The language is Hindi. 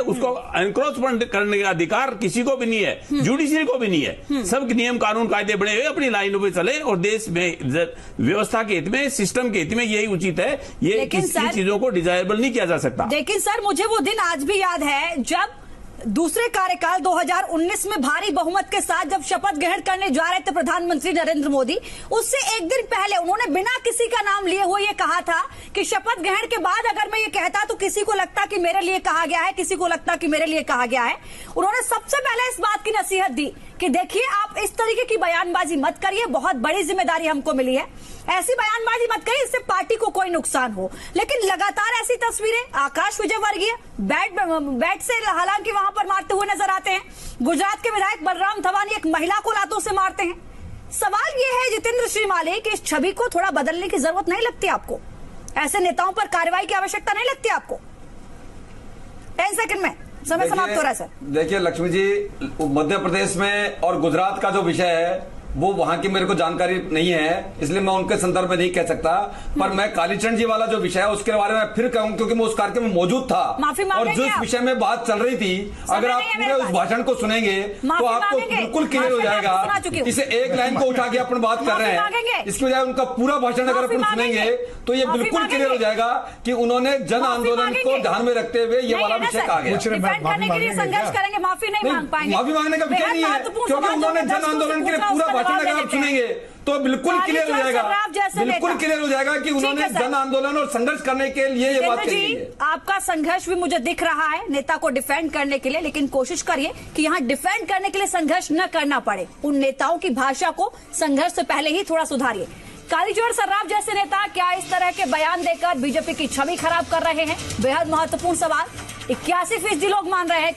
उसको एनक्रोचमेंट करने का अधिकार किसी को भी नहीं है, जुडिशरी को भी नहीं है। सब नियम कानून कायदे बने हुए अपनी लाइनों पे चले और देश में व्यवस्था के हित में, सिस्टम के हित में यही उचित है। ये किसी चीजों को डिजायरेबल नहीं किया जा सकता। लेकिन सर, मुझे वो दिन आज भी याद है जब दूसरे कार्यकाल 2019 में भारी बहुमत के साथ जब शपथ ग्रहण करने जा रहे थे प्रधानमंत्री नरेंद्र मोदी, उससे एक दिन पहले उन्होंने बिना किसी का नाम लिए हुए ये कहा था कि शपथ ग्रहण के बाद अगर मैं ये कहता तो किसी को लगता कि मेरे लिए कहा गया है, किसी को लगता कि मेरे लिए कहा गया है। उन्होंने सबसे पहले इस बात की नसीहत दी कि देखिए, आप इस तरीके की बयानबाजी मत करिए, बहुत बड़ी जिम्मेदारी हमको मिली है, ऐसी बयानबाजी मत करिए इससे पार्टी को कोई नुकसान हो। लेकिन लगातार ऐसी तस्वीरें आकाश विजयवर्गीय बैट से हालांकि वहां पर मारते हुए नजर आते हैं। गुजरात के विधायक बलराम धवानी एक महिला को लातों से मारते हैं। सवाल यह है जितेंद्र श्रीमाली कि इस छवि को थोड़ा बदलने की जरूरत नहीं लगती आपको? ऐसे नेताओं पर कार्रवाई की आवश्यकता नहीं लगती आपको? 10 सेकंड में समय समाप्त हो रहा है सर। देखिए लक्ष्मी जी, मध्य प्रदेश में और गुजरात का जो विषय है वो वहां की मेरे को जानकारी नहीं है, इसलिए मैं उनके संदर्भ में नहीं कह सकता। पर मैं कालीचरण जी वाला जो विषय है उसके बारे में फिर कहूं, क्योंकि मैं उस कार्यक्रम में मौजूद था और जिस विषय में बात चल रही थी, अगर आप पूरे उस भाषण को सुनेंगे तो आपको बिल्कुल क्लियर हो जाएगा। इसे एक लाइन को उठा के अपन बात कर रहे हैं, इसकी बजाय उनका पूरा भाषण अगर अपन सुनेंगे तो ये बिल्कुल क्लियर हो जाएगा कि उन्होंने जन आंदोलन को ध्यान में रखते हुए ये वाला विषय कहा गया। संघर्ष करेंगे, माफी नहीं मांग पाएंगे। माफी मांगने का विषय नहीं है, क्योंकि उन्होंने जन आंदोलन के लिए पूरा भाषण अगर आप सुनेंगे तो बिल्कुल क्लियर हो जाएगा, बिल्कुल क्लियर हो जाएगा कि उन्होंने जन आंदोलन और संघर्ष करने के लिए ये बात कही है। आपका संघर्ष भी मुझे दिख रहा है नेता को डिफेंड करने के लिए, लेकिन कोशिश करिए कि यहाँ डिफेंड करने के लिए संघर्ष न करना पड़े। उन नेताओं की भाषा को संघर्ष से पहले ही थोड़ा सुधारिए। कालीचरण सर्राफ जैसे नेता क्या इस तरह के बयान देकर बीजेपी की छवि खराब कर रहे हैं? बेहद महत्वपूर्ण सवाल। 81% लोग मान रहे हैं